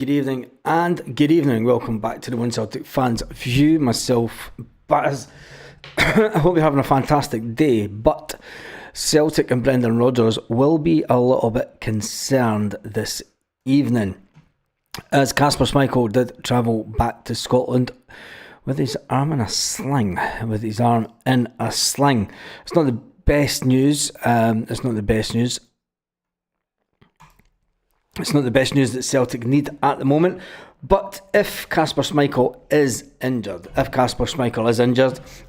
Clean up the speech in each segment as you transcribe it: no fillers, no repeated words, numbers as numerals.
Good evening and good evening. Welcome back to the One Celtic Fans View. Myself, Baz. I hope you're having a fantastic day. But Celtic and Brendan Rodgers will be a little bit concerned this evening, as Kasper Schmeichel did travel back to Scotland with his arm in a sling. It's not the best news. It's not the best news that Celtic need at the moment. But if Kasper Schmeichel is injured,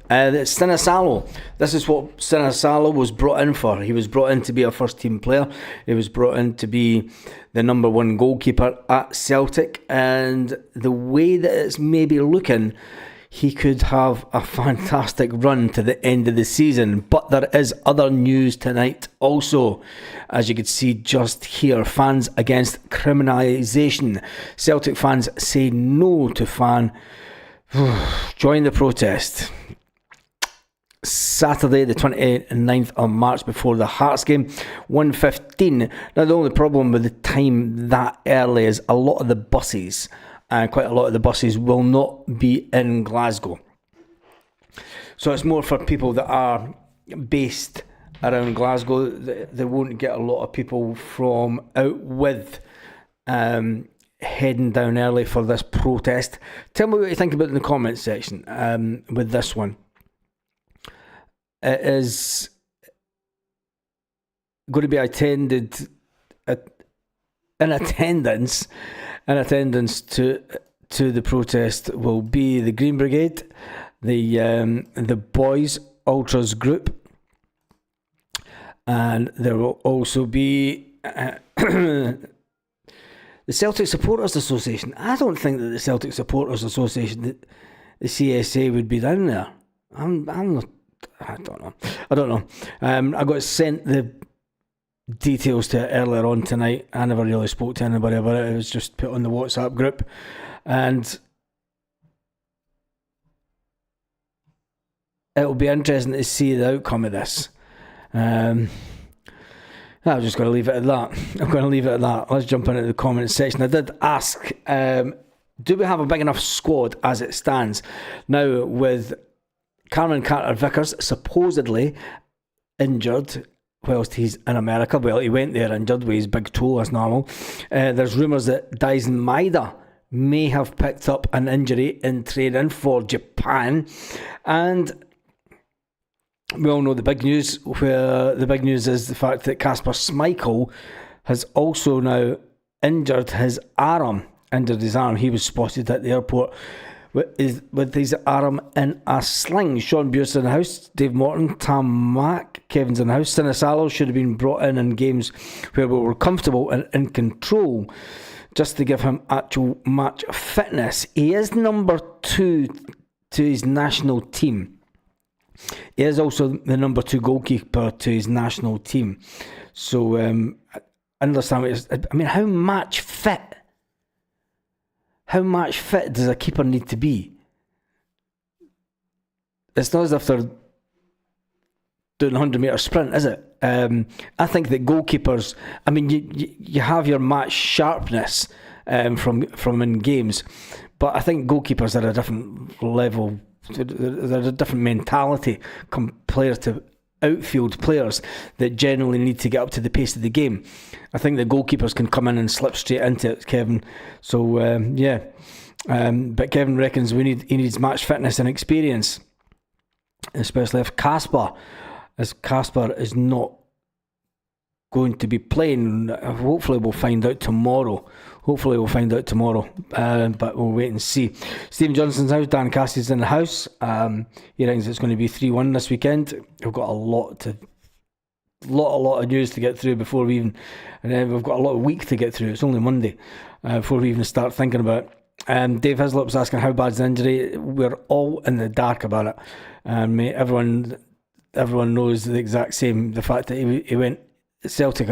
it's Sinisalo. This is what Sinisalo was brought in for. He was brought in to be a first team player. He was brought in to be the number one goalkeeper at Celtic. And the way that it's maybe looking, he could have a fantastic run to the end of the season. But there is other news tonight also. As you can see just here, fans against criminalisation. Celtic fans say no to fan. Join the protest. Saturday the 29th of March before the Hearts game, 1:15. Now the only problem with the time that early is a lot of the buses, and quite a lot of the buses will not be in Glasgow. So it's more for people that are based around Glasgow. They won't get a lot of people from out with heading down early for this protest. Tell me what you think about it in the comments section with this one. It is going to be in attendance to the protest will be the Green Brigade, the Boys Ultras group, and there will also be the Celtic Supporters Association. I don't think that the Celtic Supporters Association, the CSA, would be down there. I don't know. I got sent the details to it earlier on tonight. I never really spoke to anybody about it. It was just put on the WhatsApp group, and it'll be interesting to see the outcome of this. I'm just going to leave it at that. Let's jump into the comments section. I did ask, do we have a big enough squad as it stands now, with Cameron Carter-Vickers supposedly injured whilst he's in America? Well, he went there injured with his big toe as normal. There's rumours that Daizen Maeda may have picked up an injury in training for Japan, and we all know the big news, where the big news is the fact that Kasper Schmeichel has also now injured his arm. He was spotted at the airport with his arm in a sling. Sean Bure's in the house, Dave Morton, Tam Mack, Kevin's in the house. Sinisalo should have been brought in games where we were comfortable and in control, just to give him actual match fitness. He is number 2 to his national team. He is also the number 2 goalkeeper to his national team. So I understand what how match fit does a keeper need to be? It's not as if they're doing a 100-metre sprint, is it? I think that goalkeepers, you have your match sharpness from in games, but I think goalkeepers are a different level. They're a different mentality compared to outfield players that generally need to get up to the pace of the game. I think the goalkeepers can come in and slip straight into it, Kevin. So but Kevin reckons he needs match fitness and experience, especially if Kasper is not going to be playing. Hopefully we'll find out tomorrow. But we'll wait and see. Stephen Johnson's house, Dan Cassidy's in the house. He reckons it's going to be 3-1 this weekend. We've got a lot of news to get through before we even, and then we've got a lot of week to get through. It's only Monday before we even start thinking about it. Dave Hislop's asking how bad's the injury. We're all in the dark about it. Everyone knows the exact same. The fact that he went Celtic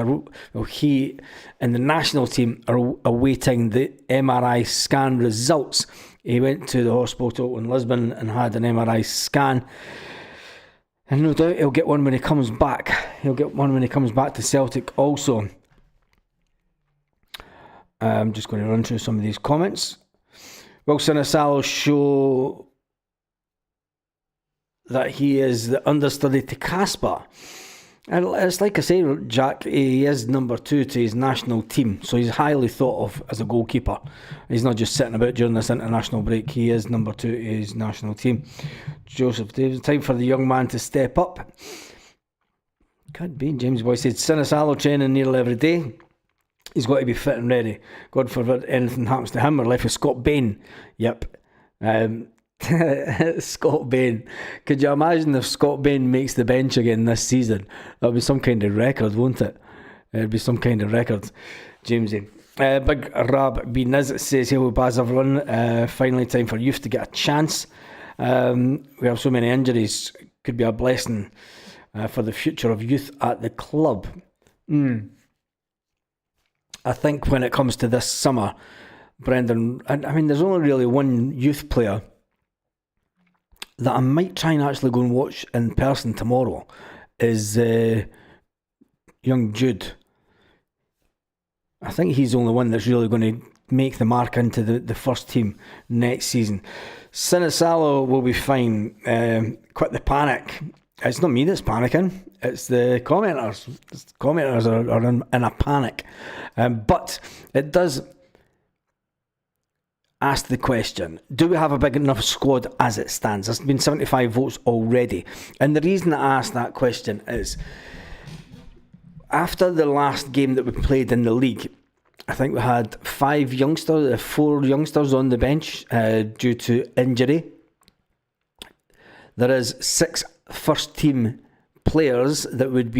he and the national team are awaiting the MRI scan results. He went to the hospital in Lisbon and had an MRI scan, and no doubt he'll get one when he comes back. To Celtic also. I'm just going to run through some of these comments. Will Sinisalo show that he is the understudy to Casper? And it's like I say, Jack, he is number 2 to his national team, so he's highly thought of as a goalkeeper. He's not just sitting about during this international break. He is number 2 to his national team. Joseph Davis, time for the young man to step up. Could be. James Boy said, Sinisalo training nearly every day. He's got to be fit and ready. God forbid anything happens to him. We're left with Scott Bain. Yep. Scott Bain. Could you imagine if Scott Bain makes the bench again this season? That would be some kind of record, won't it? It'd be some kind of record. Jamesy. Big Rab B. Niz says, hello, Baz, everyone. Finally, time for youth to get a chance. We have so many injuries. Could be a blessing for the future of youth at the club. I think when it comes to this summer, Brendan, I mean, there's only really one youth player that I might try and actually go and watch in person tomorrow, is young Jude. I think he's the only one that's really going to make the mark into the first team next season. Sinisalo will be fine. Quit the panic. It's not me that's panicking, it's the commenters. The commenters are in a panic. But it does ask the question, do we have a big enough squad as it stands? There's been 75 votes already. And the reason I ask that question is, after the last game that we played in the league, I think we had 4 youngsters on the bench due to injury. There is 6 first team players that would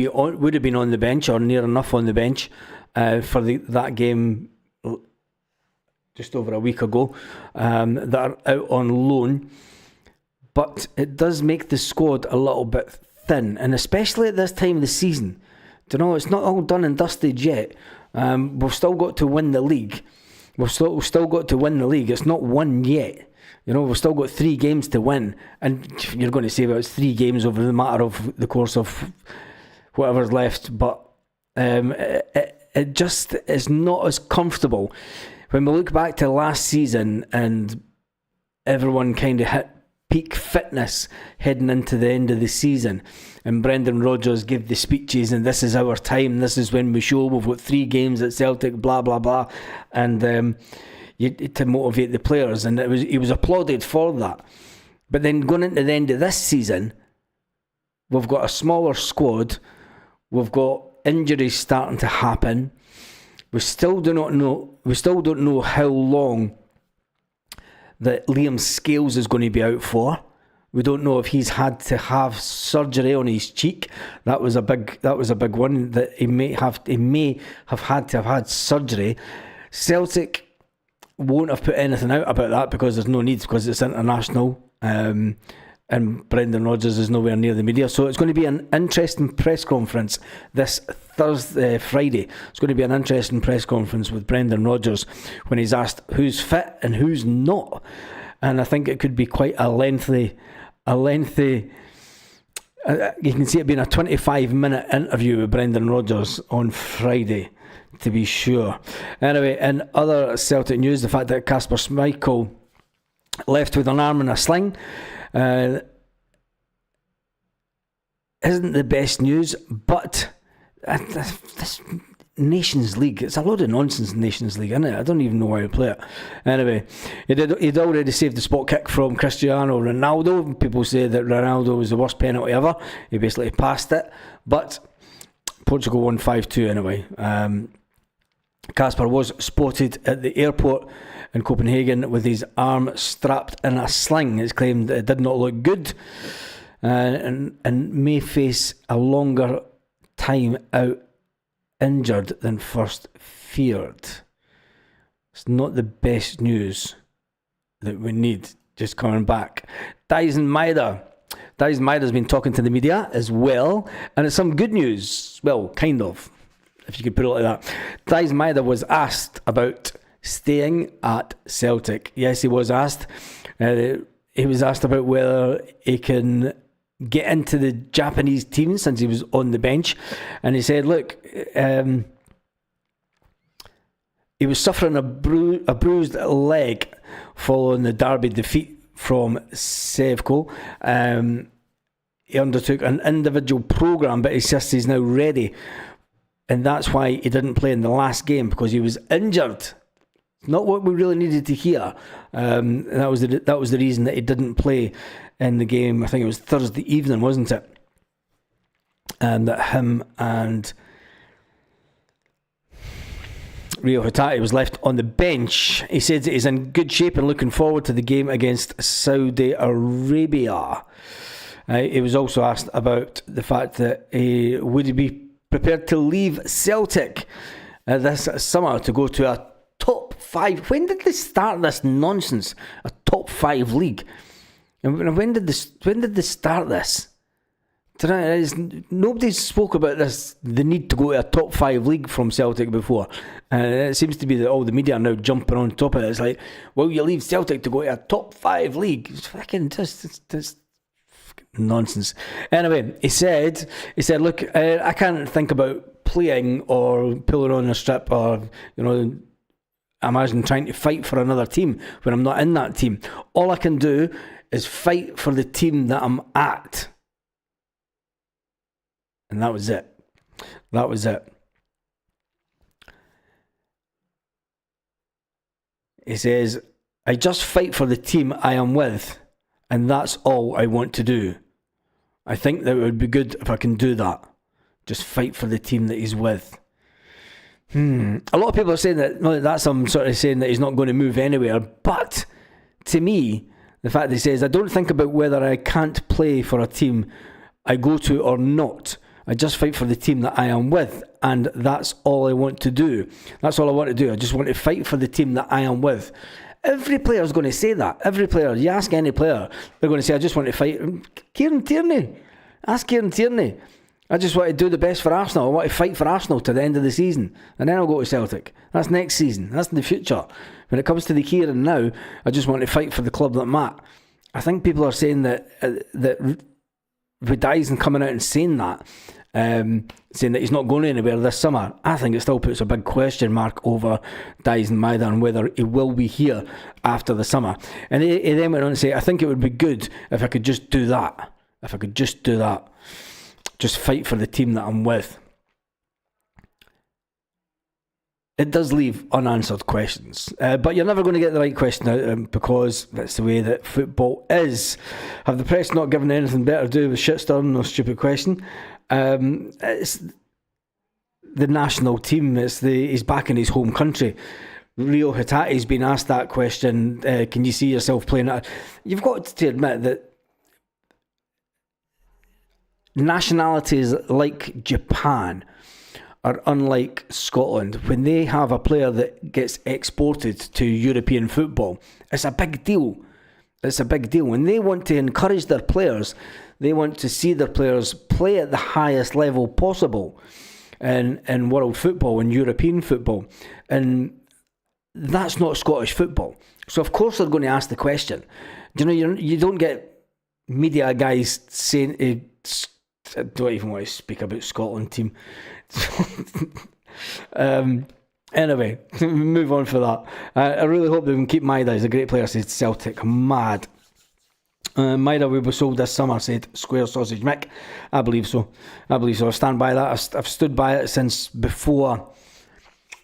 have been on the bench or near enough on the bench for that game just over a week ago, that are out on loan. But it does make the squad a little bit thin, and especially at this time of the season. Do you know, it's not all done and dusted yet. We've still got to win the league. We've still got to win the league. It's not won yet. You know, we've still got 3 games to win, and you're going to say, well, it's 3 games over the matter of the course of whatever's left, but it just is not as comfortable. When we look back to last season and everyone kind of hit peak fitness heading into the end of the season, and Brendan Rodgers gave the speeches, and this is our time, this is when we show, we've got 3 games at Celtic, blah blah blah, and to motivate the players, and he was applauded for that. But then going into the end of this season, we've got a smaller squad, we've got injuries starting to happen. We still don't know how long that Liam Scales is going to be out for. We don't know if he's had to have surgery on his cheek. That was a big one, that he may have had to have had surgery. Celtic won't have put anything out about that because there's no need, because it's international. And Brendan Rodgers is nowhere near the media. So it's going to be an interesting press conference this Friday. It's going to be an interesting press conference with Brendan Rodgers when he's asked who's fit and who's not. And I think it could be quite a lengthy, you can see it being a 25-minute interview with Brendan Rodgers on Friday, to be sure. Anyway, in other Celtic news, the fact that Kasper Schmeichel left with an arm in a sling isn't the best news, but this Nations League, it's a load of nonsense in Nations League, isn't it? I don't even know why I play it. Anyway, he'd already saved the spot kick from Cristiano Ronaldo. People say that Ronaldo was the worst penalty ever. He basically passed it, but Portugal won 5-2 anyway. Kasper was spotted at the airport in Copenhagen with his arm strapped in a sling. It's claimed that it did not look good, and may face a longer time out injured than first feared. It's not the best news that we need just coming back. Daizen Maeda has been talking to the media as well, and it's some good news. Well, kind of, if you could put it like that. Daizen Maeda was asked about staying at Celtic. Yes, he was asked. He was asked about whether he can get into the Japanese team since he was on the bench, and he said, look, he was suffering a bruised leg following the derby defeat from Sevco. He undertook an individual programme, but he says he's now ready. And that's why he didn't play in the last game, because he was injured. Not what we really needed to hear. And that was the reason that he didn't play in the game. I think it was Thursday evening, wasn't it? And that him and Rio Hatate was left on the bench. He said that he's in good shape and looking forward to the game against Saudi Arabia. He was also asked about the fact that would he be prepared to leave Celtic this summer to go to a top 5. When did they start this nonsense? A top 5 league. And when did they start this? Nobody spoke about this, the need to go to a top 5 league from Celtic before. It seems to be that all the media are now jumping on top of it. It's like, well, you leave Celtic to go to a top 5 league. It's fucking just nonsense. Anyway, he said, look, I can't think about playing or pulling on a strip or, imagine trying to fight for another team when I'm not in that team. All I can do is fight for the team that I'm at. And that was it. He says, I just fight for the team I am with, and that's all I want to do. I think that it would be good if I can do that. Just fight for the team that he's with. A lot of people are saying that's some sort of saying that he's not going to move anywhere. But to me, the fact that he says, I don't think about whether I can't play for a team I go to or not. I just fight for the team that I am with, and that's all I want to do. That's all I want to do. I just want to fight for the team that I am with. Every player is going to say that. Every player. You ask any player, they're going to say, I just want to fight. Kieran Tierney. Ask Kieran Tierney. I just want to do the best for Arsenal. I want to fight for Arsenal to the end of the season. And then I'll go to Celtic. That's next season. That's in the future. When it comes to the here and now, I just want to fight for the club that I'm at. I think people are saying that with Daizen coming out and saying that, saying that he's not going anywhere this summer, I think it still puts a big question mark over Daizen Maeda and whether he will be here after the summer. And he then went on to say, I think it would be good if I could just do that. Just fight for the team that I'm with. It does leave unanswered questions, but you're never going to get the right question out because that's the way that football is. Have the press not given anything better to do with shitstorm? No stupid question. It's the national team. He's back in his home country. Rio Hatate's been asked that question. Can you see yourself playing it? You've got to admit that nationalities like Japan are unlike Scotland. When they have a player that gets exported to European football, it's a big deal. When they want to encourage their players, they want to see their players play at the highest level possible in world football and European football. And that's not Scottish football. So of course they're going to ask the question. You don't get media guys saying, I don't even want to speak about Scotland team. Anyway, move on for that. I really hope they can keep Maeda. He's a great player, said Celtic. Mad. Maeda will be sold this summer, said Square Sausage Mick. I believe so. I stand by that. I've stood by it since before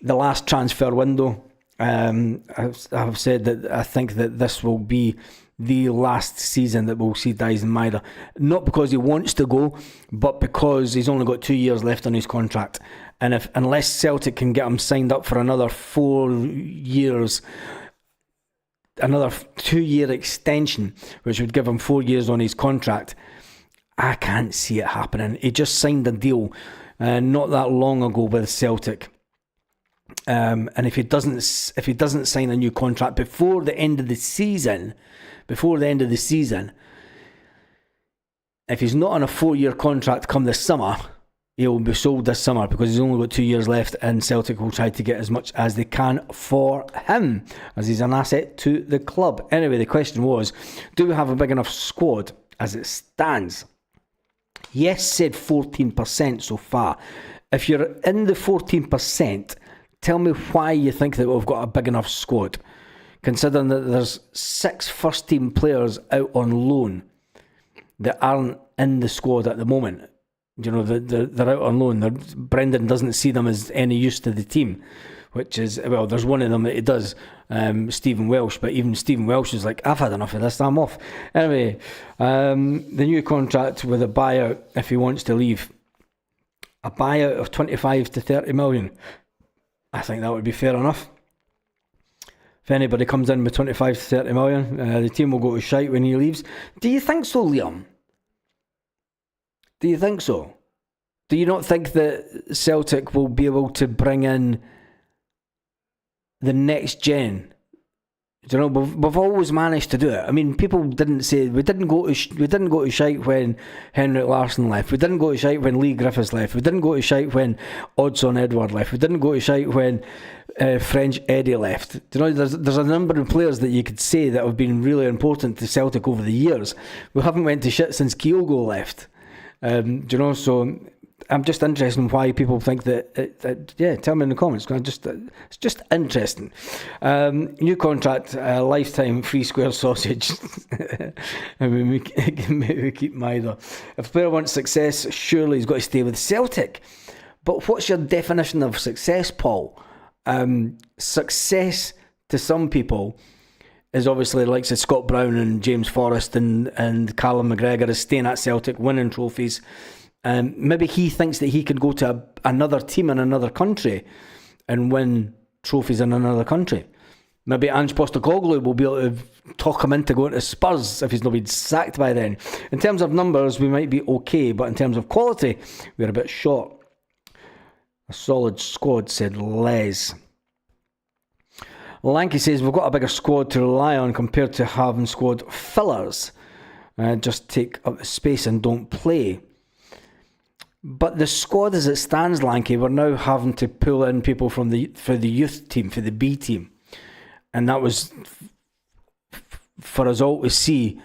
the last transfer window. I've said that I think that this will be the last season that we'll see Daizen Maeda. Not because he wants to go, but because he's only got 2 years left on his contract. And unless Celtic can get him signed up for another 4 years, another 2-year extension, which would give him 4 years on his contract, I can't see it happening. He just signed a deal not that long ago with Celtic. And if he doesn't sign a new contract before the end of the season, if he's not on a 4-year contract come this summer, he'll be sold this summer because he's only got 2 years left, and Celtic will try to get as much as they can for him, as he's an asset to the club. Anyway, the question was, do we have a big enough squad as it stands? Yes, said 14% so far. If you're in the 14%, Tell me why you think that we've got a big enough squad, considering that there's 6 first-team players out on loan that aren't in the squad at the moment. You know, they're out on loan. Brendan doesn't see them as any use to the team, which is, well, there's one of them that he does, Stephen Welsh, but even Stephen Welsh is like, I've had enough of this, I'm off. Anyway, the new contract with a buyout, if he wants to leave, a buyout of 25 to 30 million. I think that would be fair enough. If anybody comes in with 25 to 30 million, the team will go to shite when he leaves. Do you think so, Liam? Do you think so? Do you not think that Celtic will be able to bring in the next gen? Do you know, we've always managed to do it. I mean, people didn't say we didn't go to shite when Henrik Larsson left. We didn't go to shite when Lee Griffiths left. We didn't go to shite when Odsonne Edouard left. We didn't go to shite when French Eddie left. Do you know, there's a number of players that you could say that have been really important to Celtic over the years. We haven't went to shit since Kyogo left. Do you know? So I'm just interested in why people think that. Yeah, tell me in the comments. It's just interesting. New contract, lifetime free square sausage. I mean, we keep Maeda. If a player wants success, surely he's got to stay with Celtic. But what's your definition of success, Paul? Success to some people is obviously like Scott Brown and James Forrest and Callum McGregor is staying at Celtic, winning trophies. Maybe he thinks that he could go to another team in another country and win trophies in another country. Maybe Ange Postecoglou will be able to talk him into going to Spurs if he's not been sacked by then. In terms of numbers, we might be okay, but in terms of quality, we're a bit short. A solid squad, said Les. Lanky says, we've got a bigger squad to rely on compared to having squad fillers. Just take up the space and don't play. But the squad as it stands, Lanky, we're now having to pull in people for the youth team, for the B team. And that was for us all to see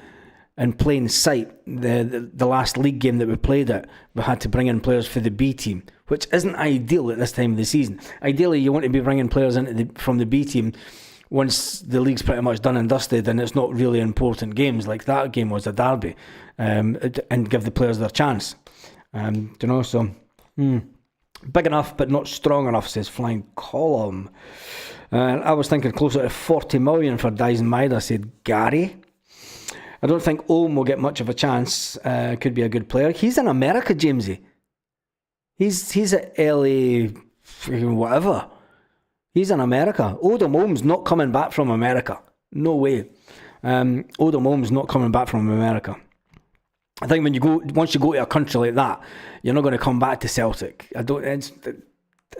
in plain sight. The last league game that we played at, we had to bring in players for the B team, which isn't ideal at this time of the season. Ideally, you want to be bringing players from the B team once the league's pretty much done and dusted and it's not really important games like that game was a derby, and give the players their chance. You know, so big enough but not strong enough, says Flying Column. I was thinking closer to 40 million for Daizen Maeda, said Gary. I don't think Ohm will get much of a chance. Could be a good player. He's in America, Jamesy. He's at LA, whatever. He's in America. Odom Ohm's not coming back from America. No way. Odom Ohm's not coming back from America. I think once you go to a country like that, you're not going to come back to Celtic.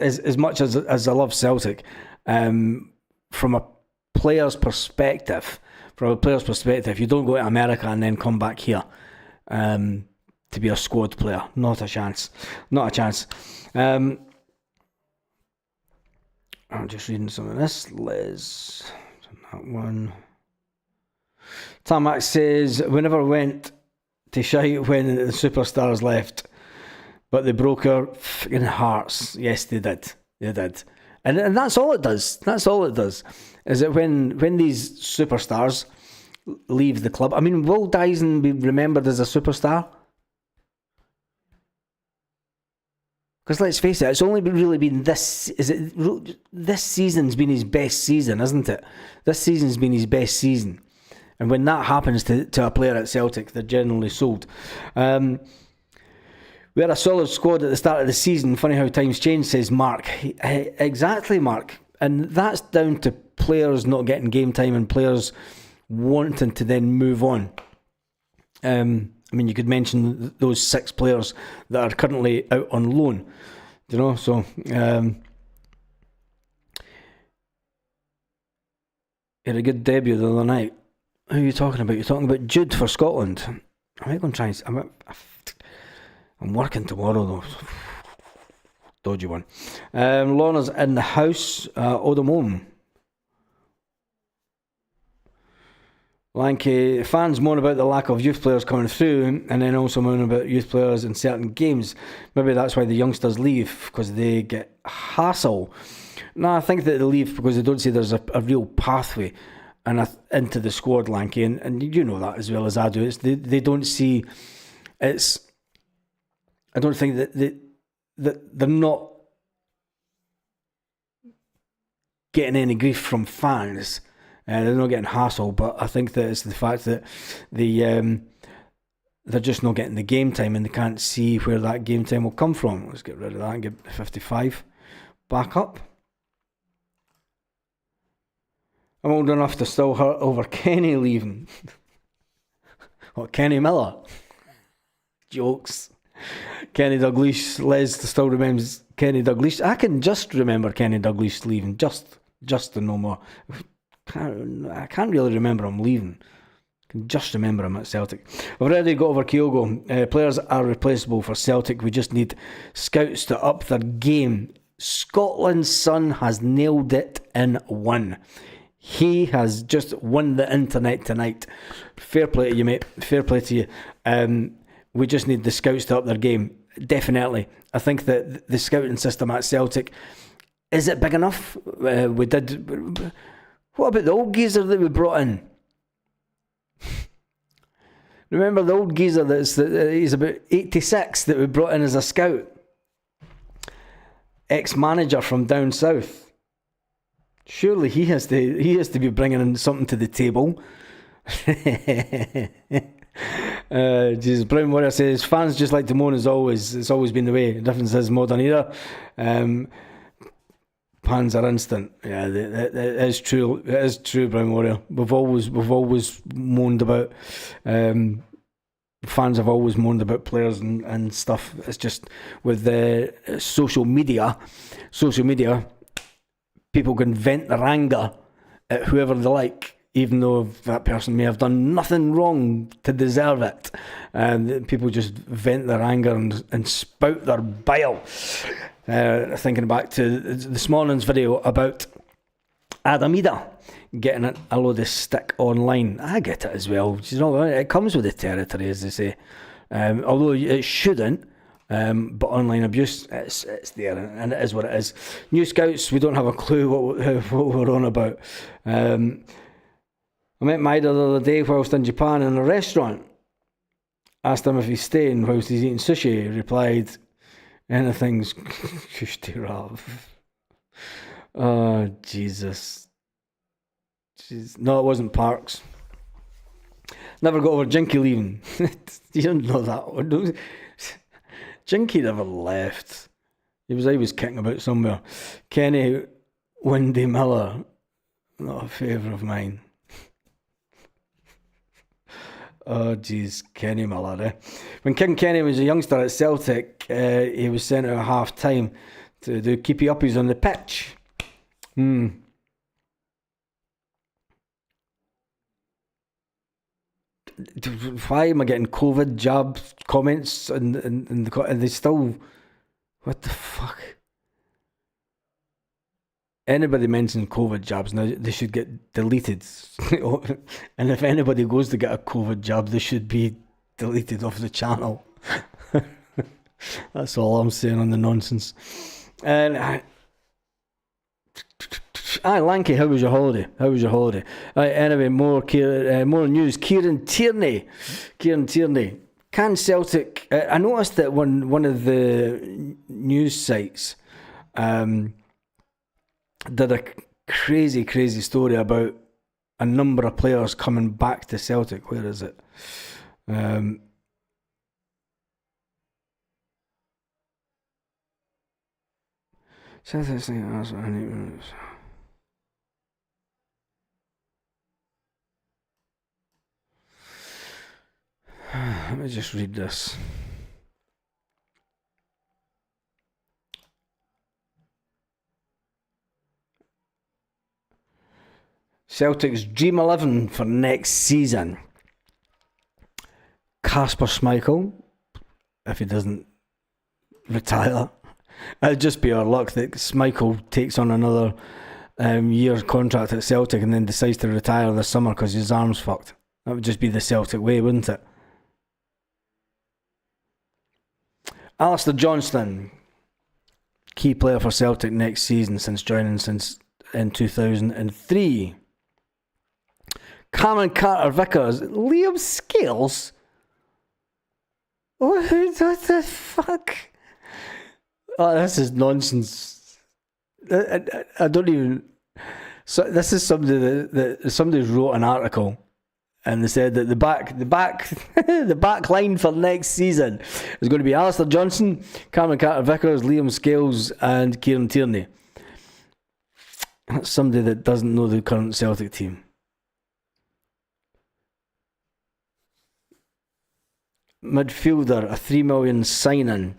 As much as I love Celtic, from a player's perspective, you don't go to America and then come back here to be a squad player. Not a chance. I'm just reading some of this. Liz, that one. Tarmac says, we never went to shite when the superstars left, but they broke our fucking hearts. Yes, they did. And that's all it does. Is that when these superstars leave the club, I mean, will Daizen be remembered as a superstar? Because let's face it, it's only really been this season's been his best season, isn't it? This season's been his best season. And when that happens to a player at Celtic, they're generally sold. We had a solid squad at the start of the season. Funny how times change, says Mark. Exactly, Mark. And that's down to players not getting game time and players wanting to then move on. I mean, you could mention those 6 players that are currently out on loan. Do you know? So, he had a good debut the other night. Who are you talking about? You're talking about Jude for Scotland. I might go and try and... I'm working tomorrow though. Dodgy one. Lorna's in the house. Odom Ohm. Lanky fans moan about the lack of youth players coming through, and then also moan about youth players in certain games. Maybe that's why the youngsters leave, because they get hassle. No, I think that they leave because they don't see there's a real pathway and into the squad, Lanky, and you know that as well as I do. They don't see it's. I don't think that they're not getting any grief from fans. They're not getting hassled, but I think that it's the fact that they're just not getting the game time and they can't see where that game time will come from. Let's get rid of that and get 55 back up. I'm old enough to still hurt over Kenny leaving. Or Kenny Miller. Jokes. Kenny Dalglish. Les still remembers Kenny Dalglish. I can just remember Kenny Dalglish leaving. Just to no more. I can't really remember him leaving. I can just remember him at Celtic. I've already got over Kyogo. Players are replaceable for Celtic. We just need scouts to up their game. Scotland's son has nailed it in one. He has just won the internet tonight. Fair play to you, mate. Fair play to you. We just need the scouts to up their game. Definitely. I think that the scouting system at Celtic, is it big enough? We did. What about the old geezer that we brought in? Remember the old geezer he's about 86 that we brought in as a scout? Ex-manager from down south. Surely he has to be bringing in something to the table. Jesus, Brown Warrior says fans just like to moan as always. It's always been the way. The difference is modern era. Pans are instant. Yeah, it is true. It is true, Brown Warrior. We've always moaned about. Fans have always moaned about players and stuff. It's just with the social media. People can vent their anger at whoever they like, even though that person may have done nothing wrong to deserve it. And people just vent their anger and spout their bile. Thinking back to this morning's video about Daizen Maeda getting a load of stick online. I get it as well. You know, it comes with the territory, as they say. Although it shouldn't. But online abuse, it's there, and it is what it is. New scouts, we don't have a clue what we're on about. I met Maeda the other day whilst in Japan in a restaurant. Asked him if he's staying whilst he's eating sushi. He replied, anything's kushti. Oh, Jesus. No, it wasn't Parks. Never got over Jinky leaving. You don't know that one. Jinky never left. He was kicking about somewhere. Kenny Windy Miller, not a favourite of mine. Oh, jeez, Kenny Miller, eh? When King Kenny was a youngster at Celtic, he was sent out at half time to do keepy uppies on the pitch. Why am I getting COVID jab comments and they still, what the fuck? Anybody mentions COVID jabs now, they should get deleted. And if anybody goes to get a COVID jab, they should be deleted off the channel. That's all I'm saying on the nonsense. And Lanky, how was your holiday? Anyway, more news. Kieran Tierney. Can Celtic... I noticed that one of the news sites did a crazy story about a number of players coming back to Celtic. Where is it? Let me just read this. Celtic's Dream 11 for next season. Kasper Schmeichel, if he doesn't retire. It'd just be our luck that Schmeichel takes on another year's contract at Celtic and then decides to retire this summer because his arm's fucked. That would just be the Celtic way, wouldn't it? Alistair Johnston. key player for Celtic next season since joining in 2003. Cameron Carter-Vickers, Liam Scales. What the fuck? Oh, this is nonsense. I don't even. So this is somebody that somebody wrote an article, and they said that the back line for next season is going to be Alistair Johnson, Cameron Carter-Vickers, Liam Scales, and Kieran Tierney. That's somebody that doesn't know the current Celtic team. Midfielder, a $3 million signing.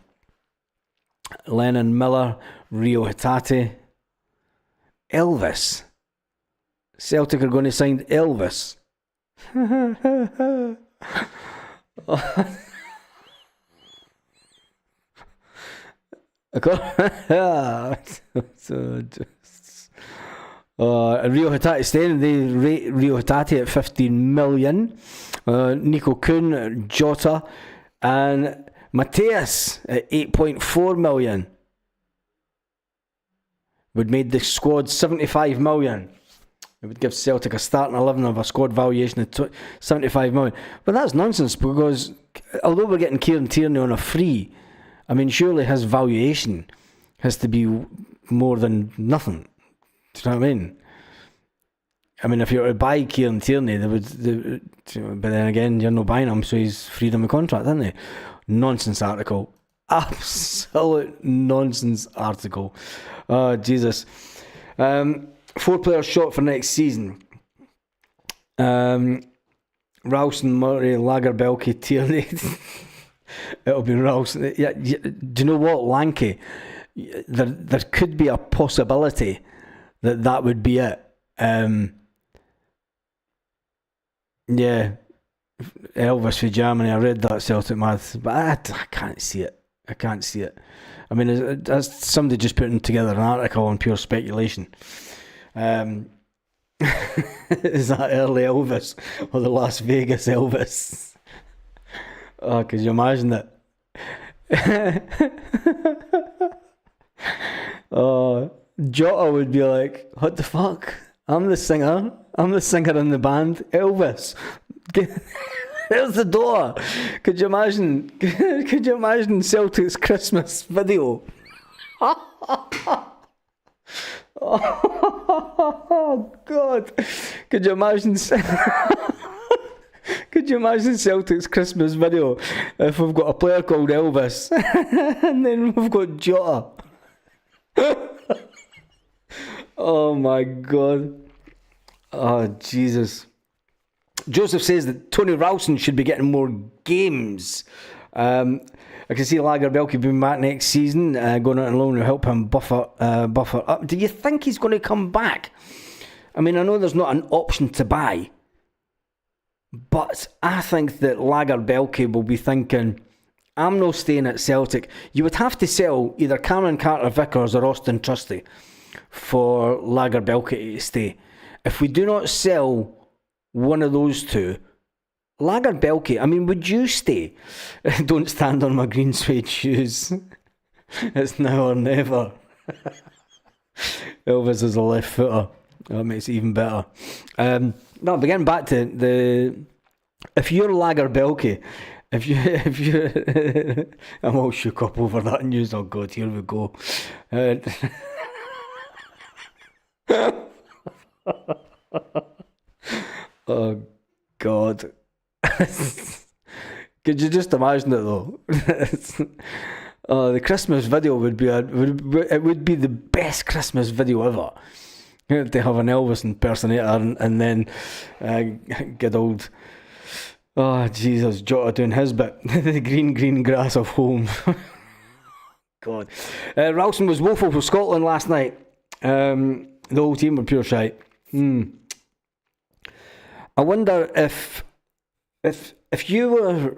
Lennon Miller, Rio Hatate, Elvis. Celtic are going to sign Elvis. Rio Hatate staying. They rate Rio Hatate at 15 million. Nico Kuhn, Jota, and Mateus at 8.4 million. Would made the squad 75 million. It would give Celtic a starting 11 of a squad valuation of 75 million. But that's nonsense, because although we're getting Kieran Tierney on a free, I mean, surely his valuation has to be more than nothing. Do you know what I mean? I mean, if you were to buy Kieran Tierney, but then again, you're not buying him, so he's freed him of contract, isn't he? Nonsense article. Absolute nonsense article. Oh, Jesus. 4 players shot for next season. Ralston, Murray, Lagerbielke, Tierney. It'll be Ralston. Yeah, do you know what, Lanky? There could be a possibility that would be it. Yeah, Elvis for Germany. I read that Celtic math, but I can't see it. I mean, that's somebody just putting together an article on pure speculation. Is that early Elvis or the Las Vegas Elvis? Oh, could you imagine that? Oh, Jota would be like, what the fuck? I'm the singer in the band, Elvis. There's the door. Could you imagine Celtic's Christmas video? Oh God. Could you imagine Celtic's Christmas video if we've got a player called Elvis and then we've got Jota? Oh my God. Oh Jesus. Joseph says that Tony Ralston should be getting more games. I can see Lagerbielke being back next season, going out on loan to help him buffer up. Do you think he's going to come back? I mean, I know there's not an option to buy, but I think that Lagerbielke will be thinking, I'm not staying at Celtic. You would have to sell either Cameron Carter-Vickers or Austin Trusty for Lagerbielke to stay. If we do not sell one of those two, Lagerbielke, I mean, would you stay? Don't stand on my green suede shoes. It's now or never. Elvis is a left footer. That makes it even better. No, but getting back to the... If you're Lagerbielke, if you I'm all shook up over that news. Oh God, here we go. Oh God. Could you just imagine it though? The Christmas video would be the best Christmas video ever. To have an Elvis impersonator and then good old, oh Jesus, Jota doing his bit. The green grass of home. God. Ralston was woeful for Scotland last night. The whole team were pure shite. I wonder if you were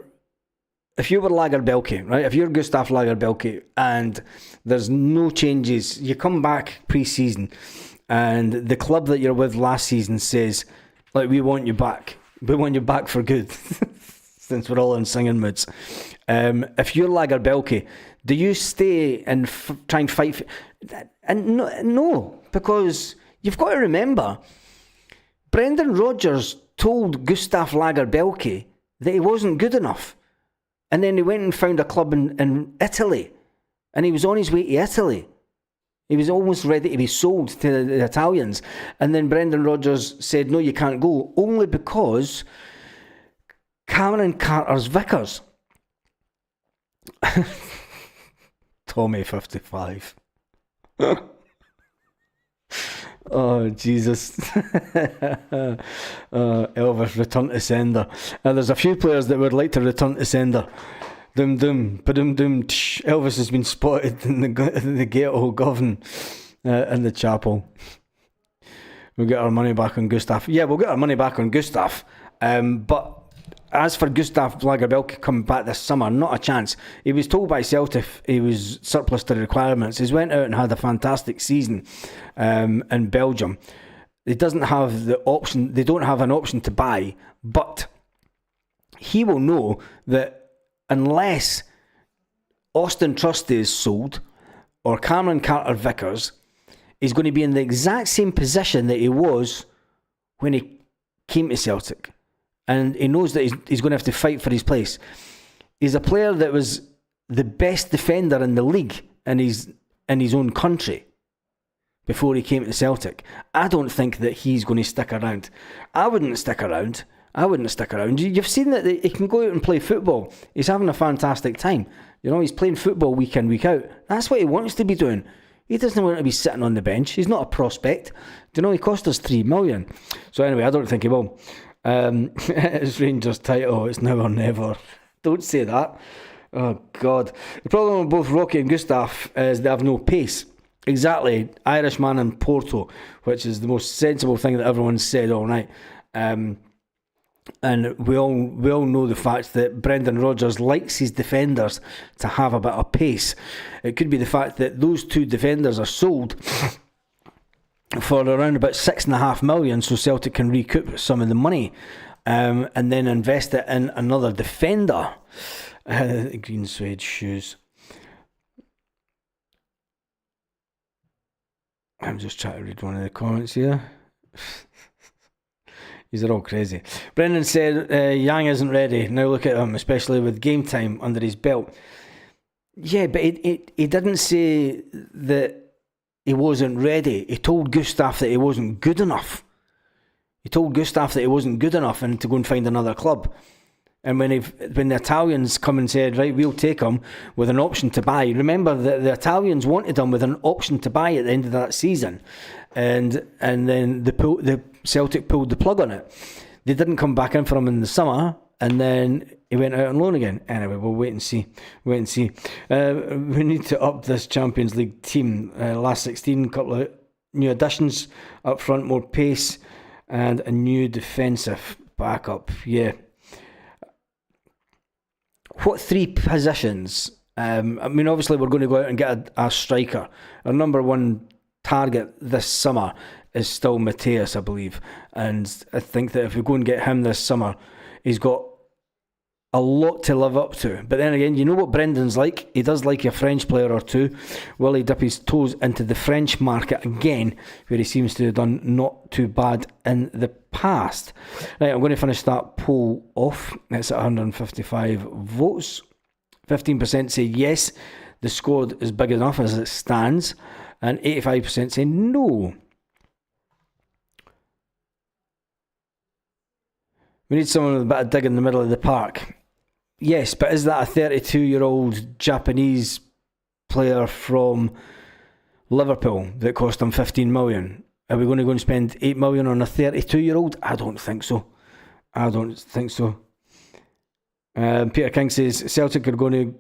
Lagerbielke, right? If you're Gustav Lagerbielke and there's no changes, you come back pre-season and the club that you're with last season says, like, we want you back. We want you back for good. Since we're all in singing moods. If you're Lagerbielke, Do you stay and try and fight? And no, because you've got to remember, Brendan Rodgers told Gustav Lagerbielke that he wasn't good enough. And then he went and found a club in Italy. And he was on his way to Italy. He was almost ready to be sold to the Italians. And then Brendan Rodgers said, no, you can't go. Only because Cameron Carter's Vickers. Tommy 55. Oh, Jesus. Elvis, return to sender. There's a few players that would like to return to sender. Doom, doom, ba-doom, doom. Elvis has been spotted in the gate of Govan in the chapel. We'll get our money back on Gustav. Yeah, we'll get our money back on Gustav. But as for Gustav Lagerbielke coming back this summer, not a chance. He was told by Celtic he was surplus to the requirements. He went out and had a fantastic season in Belgium. He doesn't have the option. They don't have an option to buy, but he will know that unless Austin Trusty is sold or Cameron Carter-Vickers, he's going to be in the exact same position that he was when he came to Celtic. And he knows that he's going to have to fight for his place. He's a player that was the best defender in the league in his own country before he came to Celtic. I don't think that he's going to stick around. I wouldn't stick around. You've seen that he can go out and play football. He's having a fantastic time. You know, he's playing football week in, week out. That's what he wants to be doing. He doesn't want to be sitting on the bench. He's not a prospect. Do you know, he cost us $3 million. So anyway, I don't think he will. It's Rangers title. It's now or never. Don't say that. Oh, God. The problem with both Rocky and Gustav is they have no pace. Exactly. Irishman and Porto, which is the most sensible thing that everyone's said all night. And we all know the fact that Brendan Rodgers likes his defenders to have a bit of pace. It could be the fact that those two defenders are sold for around about $6.5 million, so Celtic can recoup some of the money and then invest it in another defender. Green suede shoes. I'm just trying to read one of the comments here. These are all crazy. Brendan said Yang isn't ready. Now look at him, especially with game time under his belt. Yeah, but he didn't say that he wasn't ready. He told Gustav that he wasn't good enough. And to go and find another club. And when the Italians come and said, right, we'll take him with an option to buy. Remember that the Italians wanted him with an option to buy at the end of that season. And then the Celtic pulled the plug on it. They didn't come back in for him in the summer, and then he went out on loan again. Anyway, we'll wait and see. We need to up this Champions League team. Last 16, couple of new additions up front, more pace, and a new defensive backup. Yeah. What three positions? I mean, obviously, we're going to go out and get a striker. Our number one target this summer is still Mateus, I believe. And I think that if we go and get him this summer, he's got a lot to live up to. But then again, you know what Brendan's like? He does like a French player or two. Will he dip his toes into the French market again, where he seems to have done not too bad in the past? Right, I'm going to finish that poll off. It's at 155 votes. 15% say yes, the squad is big enough as it stands. And 85% say no. We need someone with a bit of dig in the middle of the park. Yes, but is that a 32-year-old Japanese player from Liverpool that cost them 15 million? Are we going to go and spend 8 million on a 32-year-old? I don't think so. Peter King says Celtic are going to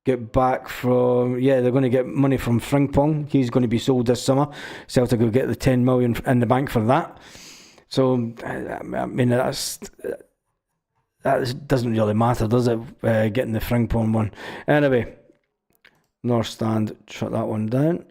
get back from... Yeah, they're going to get money from Frimpong. He's going to be sold this summer. Celtic will get the 10 million in the bank for that. So, I mean, that doesn't really matter, does it? Getting the Frimpong one. Anyway, North Stand, shut that one down.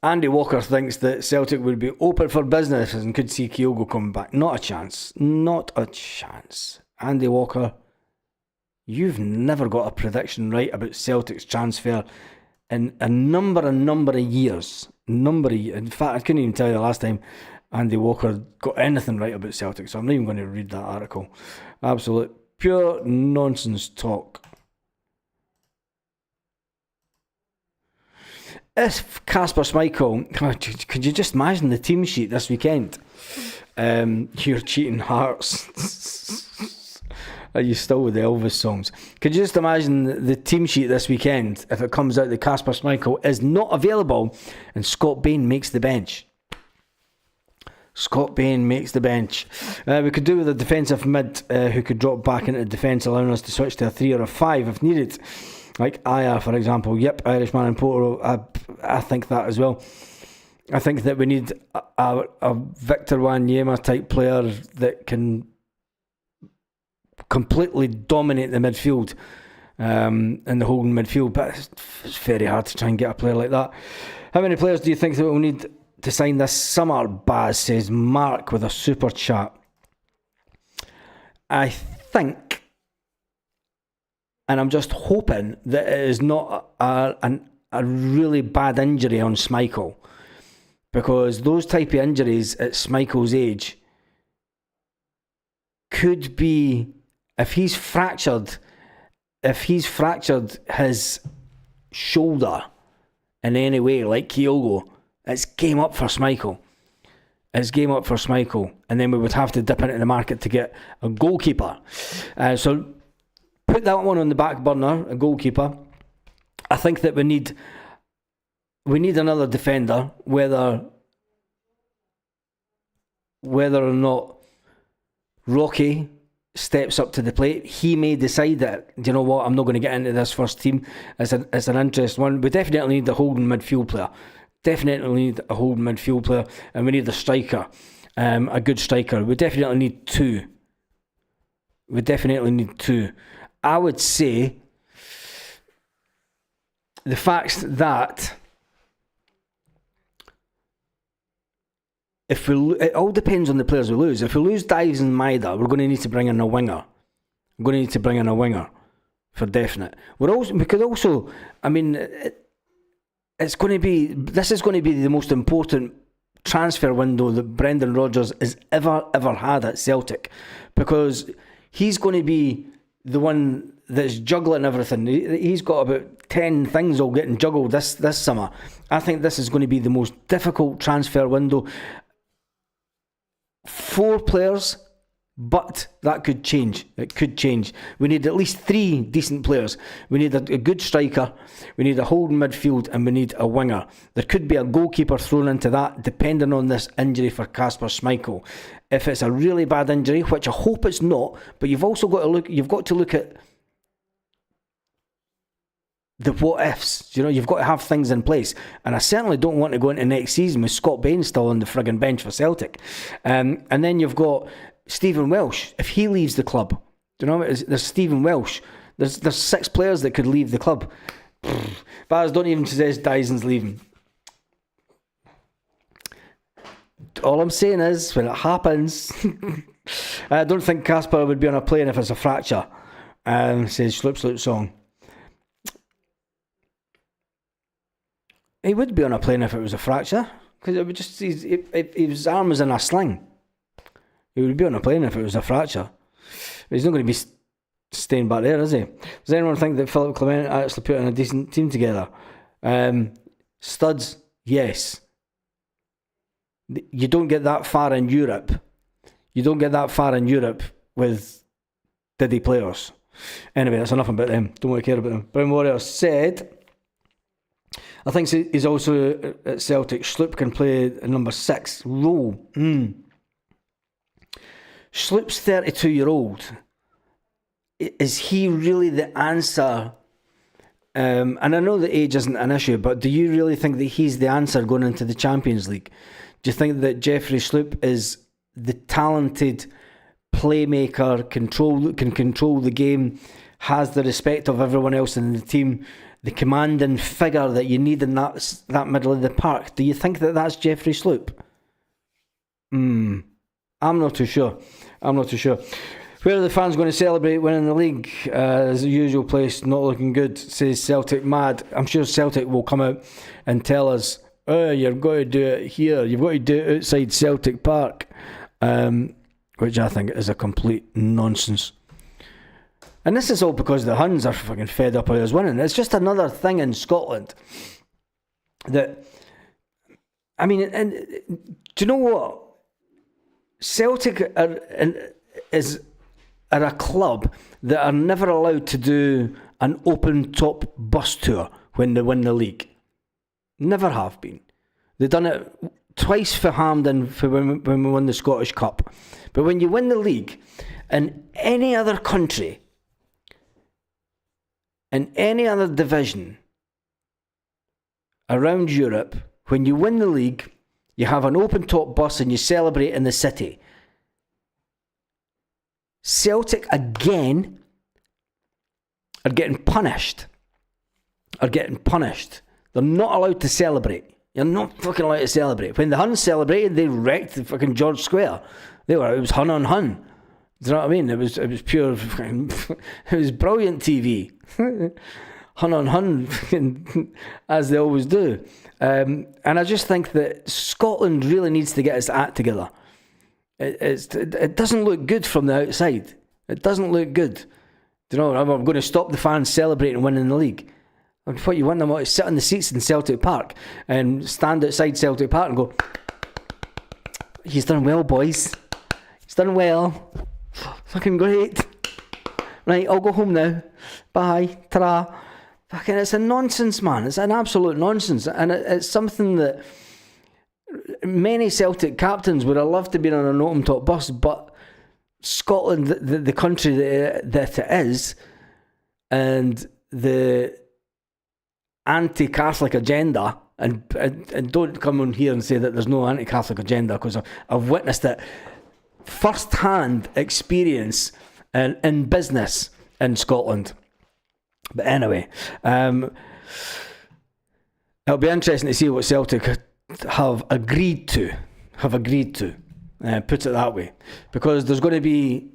Andy Walker thinks that Celtic would be open for business and could see Kyogo coming back. Not a chance. Not a chance. Andy Walker, you've never got a prediction right about Celtic's transfer in a number of years. In fact, I couldn't even tell you the last time Andy Walker got anything right about Celtic, so I'm not even going to read that article. Absolute pure nonsense talk. If Kasper Schmeichel, could you just imagine the team sheet this weekend? You're cheating hearts. Are you still with the Elvis songs? Could you just imagine the team sheet this weekend if it comes out that Kasper Schmeichel is not available and Scott Bain makes the bench? Scott Bain makes the bench. We could do with a defensive mid who could drop back into defence, allowing us to switch to a 3 or a 5 if needed. Like Aya, for example. Yep, Irishman and Porto. I think that as well. I think that we need a Victor Wanyama type player that can completely dominate the midfield in the holding midfield. But it's very hard to try and get a player like that. How many players do you think that we'll need to sign this summer? Baz, says Mark with a super chat. I think, and I'm just hoping that it is not a really bad injury on Schmeichel, because those type of injuries at Schmeichel's age could be, if he's fractured his shoulder in any way, like Kyogo, it's game up for Schmeichel. And then we would have to dip into the market to get a goalkeeper. So put that one on the back burner, a goalkeeper. I think that we need another defender, whether or not Rocky steps up to the plate. He may decide that, do you know what, I'm not going to get into this first team. It's an interesting one. We definitely need a holding midfield player. And we need a striker, a good striker. We definitely need two. I would say the fact that it all depends on the players we lose. If we lose Daizen Maeda, we're going to need to bring in a winger. For definite. This is going to be the most important transfer window that Brendan Rodgers has ever had at Celtic, because he's going to be the one that's juggling everything. He's got about 10 things all getting juggled this summer. I think this is going to be the most difficult transfer window. 4 players, but that could change. It could change. We need at least 3 decent players. We need a good striker, we need a holding midfield, and we need a winger. There could be a goalkeeper thrown into that, depending on this injury for Kasper Schmeichel. If it's a really bad injury, which I hope it's not, but you've got to look at the what ifs. You've got to have things in place, and I certainly don't want to go into next season with Scott Bain still on the friggin' bench for Celtic. And then you've got Stephen Welsh. If he leaves the club, there's Stephen Welsh. There's 6 players that could leave the club. Baz, don't even suggest Daizen's leaving. All I'm saying is, when it happens, I don't think Kasper would be on a plane if it's a fracture. Says Sloop Song. He would be on a plane if it was a fracture, because it would just, if his arm was in a sling, he would be on a plane if it was a fracture. He's not going to be staying back there, is he? Does anyone think that Philip Clement actually put in a decent team together? Studs, yes. You don't get that far in Europe. With Diddy players. Anyway, that's enough about them. Don't want to care about them. Brown Warrior said, I think he's also at Celtic. Sloop can play a number 6 role. Sloop's 32-year-old. Is he really the answer? And I know that age isn't an issue, but do you really think that he's the answer going into the Champions League? Do you think that Jeffrey Sloop is the talented playmaker, can control the game, has the respect of everyone else in the team, the commanding figure that you need in that middle of the park. Do you think that that's Jeffrey Sloop? I'm not too sure. Where are the fans going to celebrate winning the league? As the usual place, not looking good, says Celtic Mad. I'm sure Celtic will come out and tell us, oh, you've got to do it here. You've got to do it outside Celtic Park. Which I think is a complete nonsense. And this is all because the Huns are fucking fed up with us winning. It's just another thing in Scotland that, I mean, and do you know what? Celtic are a club that are never allowed to do an open top bus tour when they win the league. Never have been. They've done it twice for Hampden for when we won the Scottish Cup. But when you win the league in any other country, in any other division around Europe, when you win the league, you have an open top bus and you celebrate in the city. Celtic again are getting punished. They're not allowed to celebrate. You're not fucking allowed to celebrate. When the Huns celebrated, they wrecked the fucking George Square. It was Hun on Hun. Do you know what I mean? It was pure fucking, it was brilliant TV. Hun on Hun, as they always do. And I just think that Scotland really needs to get its act together. It doesn't look good from the outside. It doesn't look good. Do you know, I'm going to stop the fans celebrating winning the league. What you want them to sit on the seats in Celtic Park and stand outside Celtic Park and go, he's done well, boys. He's done well. Fucking great. Right, I'll go home now. Bye. Ta-ra. Fucking, it's a nonsense, man. It's an absolute nonsense. And it's something that many Celtic captains would have loved to be on an open top bus, but Scotland, the country that it is, and the anti-Catholic agenda, and don't come on here and say that there's no anti-Catholic agenda, because I've witnessed it first-hand experience in business in Scotland. But anyway, it'll be interesting to see what Celtic have agreed to, put it that way, because there's going to be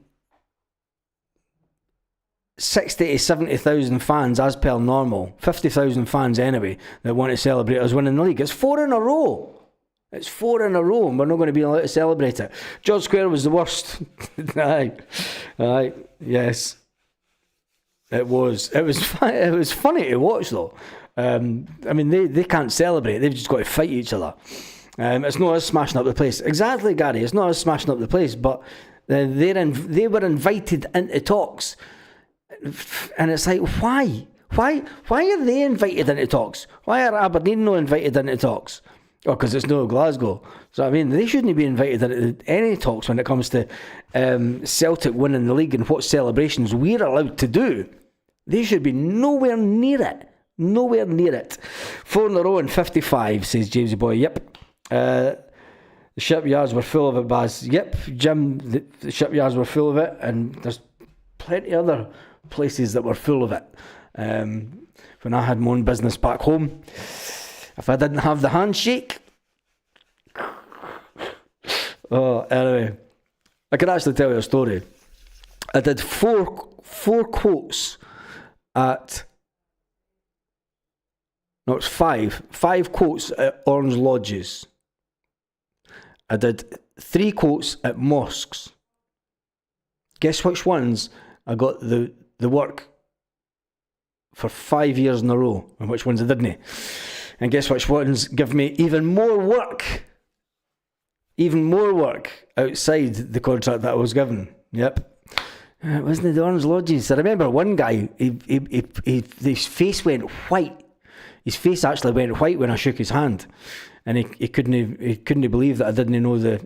60 to 70,000 fans as per normal, 50,000 fans anyway, that want to celebrate us winning the league. It's 4 in a row, and we're not going to be allowed to celebrate it. George Square was the worst. Aye, yes, it was funny to watch though. I mean, they can't celebrate, they've just got to fight each other. It's not us smashing up the place. Exactly, Gary, it's not us smashing up the place, but they were invited into talks. And it's like, why are they invited into talks? Why are Aberdeen not invited into talks? Oh, because it's no Glasgow. So I mean, they shouldn't be invited into any talks when it comes to Celtic winning the league and what celebrations we're allowed to do. They should be nowhere near it. 4 in a row and 55, says Jamesy Boy. Yep. The shipyards were full of it, Baz. Yep, Jim, the shipyards were full of it, and there's plenty other places that were full of it. When I had my own business back home, if I didn't have the handshake, anyway, I could actually tell you a story. I did four quotes at, no, it's five quotes at Orange Lodges. I did 3 quotes at mosques. Guess which ones I got the work for 5 years in a row, and which ones I didn't. And guess which ones give me even more work outside the contract that I was given. Yep. It wasn't the Orange Lodges. I remember one guy, his face went white. His face actually went white when I shook his hand, and he couldn't believe that I didn't know the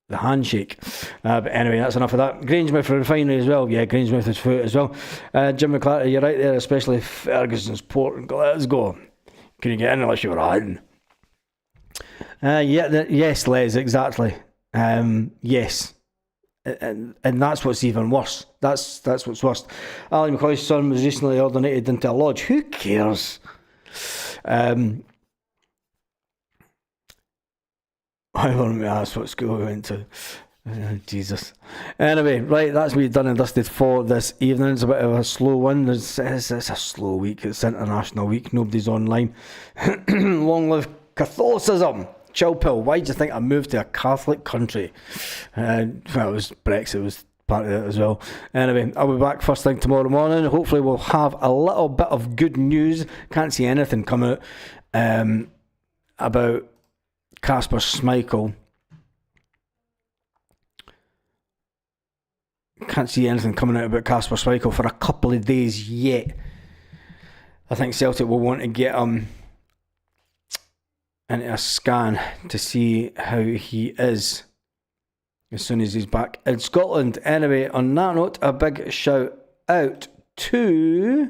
handshake. But anyway, that's enough of that. Grangemouth Refinery as well. Yeah, Grangemouth is food as well. Jim McClarty, you're right there, especially Ferguson's Port and Glasgow. Couldn't get in unless you were on. Yes, Les, exactly. Yes. And that's what's even worse. That's what's worse. Ali McCoy's son was recently ordinated into a lodge. Who cares? I want to ask what school we went to. Jesus. Anyway, right, that's me done and dusted for this evening. It's a bit of a slow one. It's a slow week. It's International Week. Nobody's online. Long live Catholicism. Chill pill. Why do you think I moved to a Catholic country? Well, it was Brexit was part of it as well. Anyway, I'll be back first thing tomorrow morning. Hopefully we'll have a little bit of good news. Can't see anything come out about Kasper Schmeichel. Can't see anything coming out about Kasper Schmeichel for a couple of days yet. I think Celtic will want to get him into a scan to see how he is as soon as he's back in Scotland. Anyway, on that note, a big shout out to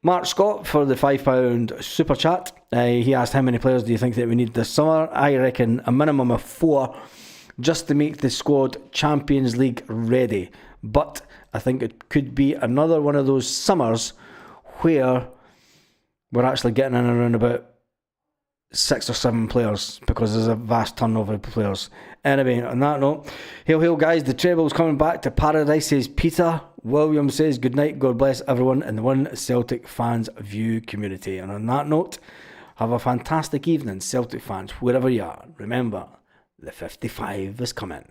Mark Scott for the £5 super chat. He asked, how many players do you think that we need this summer? I reckon a minimum of 4, just to make the squad Champions League ready. But I think it could be another one of those summers where we're actually getting in around about 6 or 7 players, because there's a vast turnover of players. Anyway, on that note, hail guys, the treble's coming back to paradise, says Peter. William says, good night, God bless everyone in the One Celtic Fans View community. And on that note, have a fantastic evening, Celtic fans, wherever you are. Remember, the 55 is coming.